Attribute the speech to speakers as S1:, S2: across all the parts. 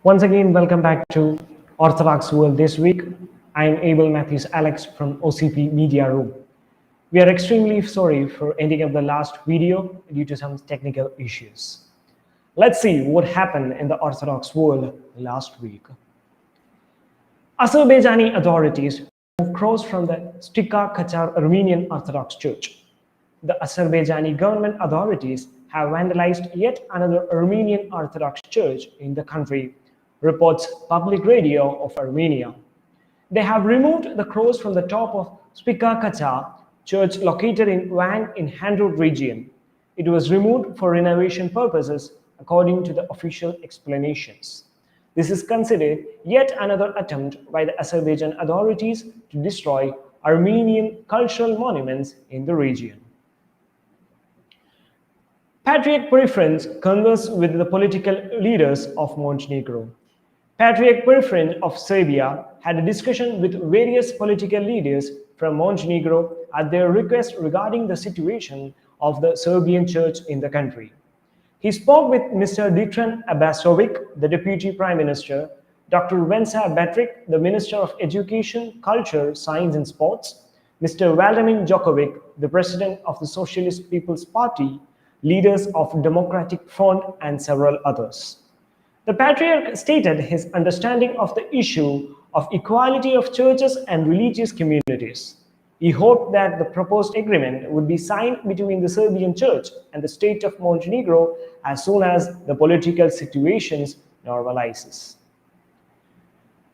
S1: Once again, welcome back to Orthodox World this week. I am Abel Matthews Alex from OCP Media Room. We are extremely sorry for ending up the last video due to some technical issues. Let's see what happened in the Orthodox world last week. Azerbaijani authorities moved cross from the Stika Kachar Armenian Orthodox Church. The Azerbaijani government authorities have vandalized yet another Armenian Orthodox church in the country, reports Public Radio of Armenia. They have removed the cross from the top of Spika Kacha church located in Van in Handrod region. It was removed for renovation purposes, according to the official explanations. This is considered yet another attempt by the Azerbaijan authorities to destroy Armenian cultural monuments in the region. Patriarch Porphyrin conversed with the political leaders of Montenegro. Patriarch Porphyrin of Serbia had a discussion with various political leaders from Montenegro at their request regarding the situation of the Serbian church in the country. He spoke with Mr. Ditran Abasovic, the Deputy Prime Minister, Dr. Venca Batric, the Minister of Education, Culture, Science and Sports, Mr. Vladimir Djokovic, the President of the Socialist People's Party, leaders of Democratic Front, and several others. The Patriarch stated his understanding of the issue of equality of churches and religious communities. He hoped that the proposed agreement would be signed between the Serbian Church and the state of Montenegro as soon as the political situation normalizes.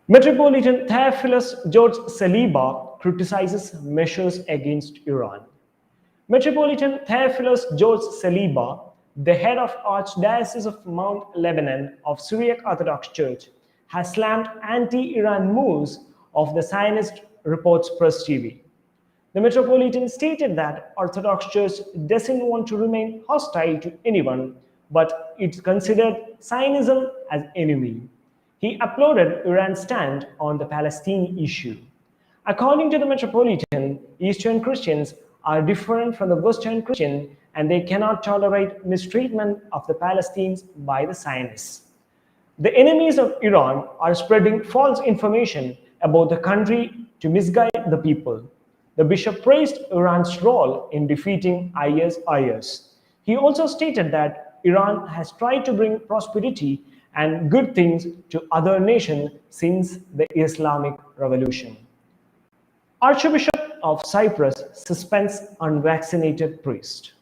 S1: Metropolitan Theophilus George Saliba criticizes measures against Iran. Metropolitan Theophilus George Saliba, the head of Archdiocese of Mount Lebanon of Syriac Orthodox Church, has slammed anti-Iran moves of the Zionist Reports Press TV. The Metropolitan stated that Orthodox Church doesn't want to remain hostile to anyone, but it considered Zionism as enemy. He applauded Iran's stand on the Palestine issue. According to the Metropolitan, Eastern Christians are different from the Western Christian, and they cannot tolerate mistreatment of the Palestinians by the Zionists. The enemies of Iran are spreading false information about the country to misguide the people. The bishop praised Iran's role in defeating IS. He also stated that Iran has tried to bring prosperity and good things to other nations since the Islamic Revolution. Archbishop of Cyprus suspends unvaccinated priest.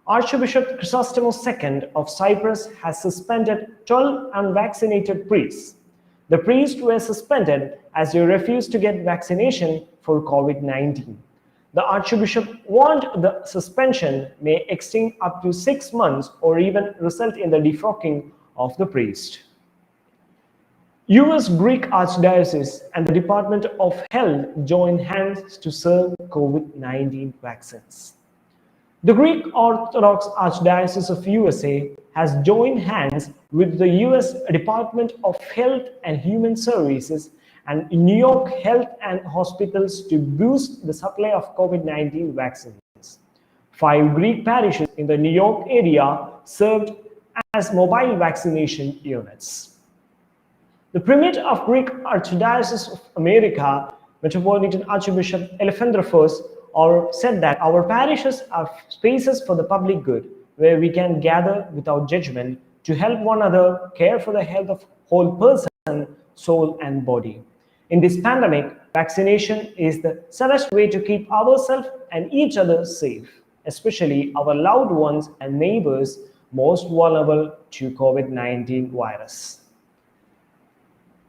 S1: Archbishop Chrysostomos II of Cyprus has suspended 12 unvaccinated priests. The priests were suspended as they refused to get vaccination for COVID-19. The Archbishop warned the suspension may extend up to 6 months or even result in the defrocking of the priest. US Greek Archdiocese and the Department of Health join hands to serve COVID-19 vaccines. The Greek Orthodox Archdiocese of USA has joined hands with the US Department of Health and Human Services and New York Health and Hospitals to boost the supply of COVID-19 vaccines. 5 Greek parishes in the New York area served as mobile vaccination units. The Primate of Greek Archdiocese of America, Metropolitan Archbishop Elephantrophos, said that our parishes are spaces for the public good, where we can gather without judgment to help one another care for the health of whole person, soul, and body. In this pandemic, vaccination is the surest way to keep ourselves and each other safe, especially our loved ones and neighbors most vulnerable to COVID-19 virus.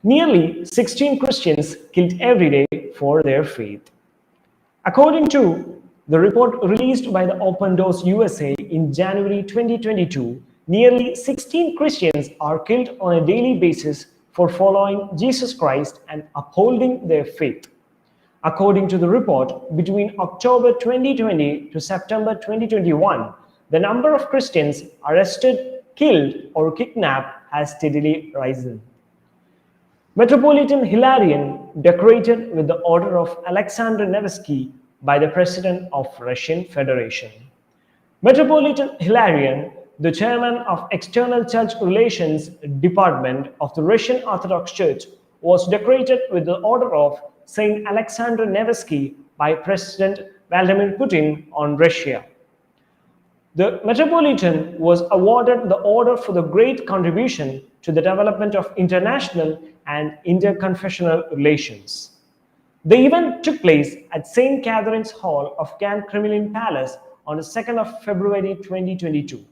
S1: Nearly 16 Christians killed every day for their faith. According to the report released by the Open Doors USA in January 2022, nearly 16 Christians are killed on a daily basis for following Jesus Christ and upholding their faith. According to the report, between October 2020 to September 2021, the number of Christians arrested, killed, or kidnapped has steadily risen. Metropolitan Hilarion decorated with the Order of Alexander Nevsky by the President of Russian Federation. Metropolitan Hilarion the chairman of External Church Relations Department of the Russian Orthodox Church, was decorated with the Order of Saint Alexander Nevsky by President Vladimir Putin on Russia. The Metropolitan was awarded the Order for the Great Contribution to the Development of International and Interconfessional Relations. The event took place at St. Catherine's Hall of Can Kremlin Palace on the 2nd of February 2022.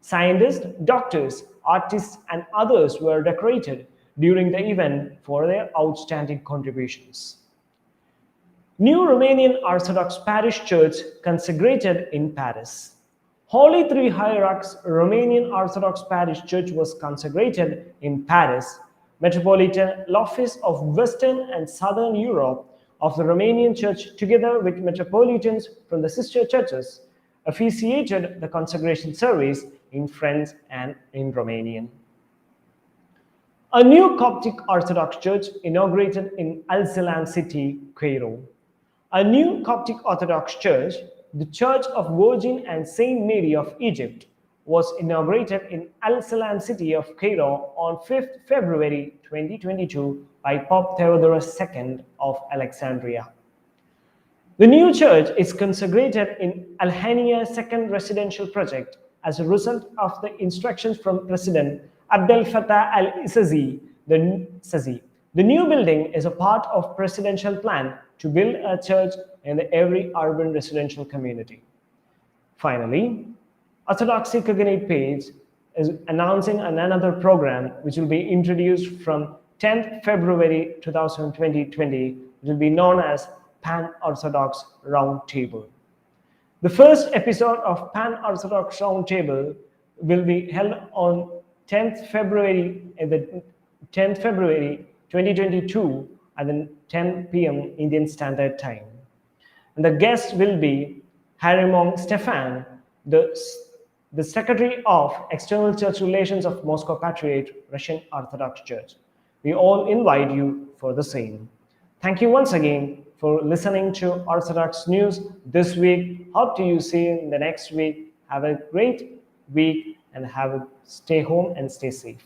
S1: Scientists, doctors, artists, and others were decorated during the event for their outstanding contributions. New Romanian Orthodox Parish Church consecrated in Paris. Holy Three Hierarchs Romanian Orthodox Parish Church was consecrated in Paris. Metropolitan Office of Western and Southern Europe of the Romanian Church, together with metropolitans from the sister churches, officiated the consecration service in French and in Romanian. A new Coptic Orthodox Church inaugurated in Al Salam city, Cairo. A new Coptic Orthodox Church, the Church of Virgin and Saint Mary of Egypt, was inaugurated in Al Salam city of Cairo on 5th February 2022 by Pope Theodorus II of Alexandria. The new church is consecrated in Al Hania Second Residential Project as a result of the instructions from President Abdel Fattah al-Sisi. The new building is a part of presidential plan to build a church in every urban residential community. Finally, Orthodoxy Cognate page is announcing another program which will be introduced from 10th February 2020, which will be known as Pan-Orthodox Roundtable. The first episode of Pan-Orthodox Roundtable will be held on 10th February 2022 at 10 p.m. Indian Standard Time. And the guest will be Harimong Stefan, the Secretary of External Church Relations of Moscow Patriarchate Russian Orthodox Church. We all invite you for the same. Thank you once again for listening to Orthodox News this week. Hope to see you in the next week. Have a great week and stay home and stay safe.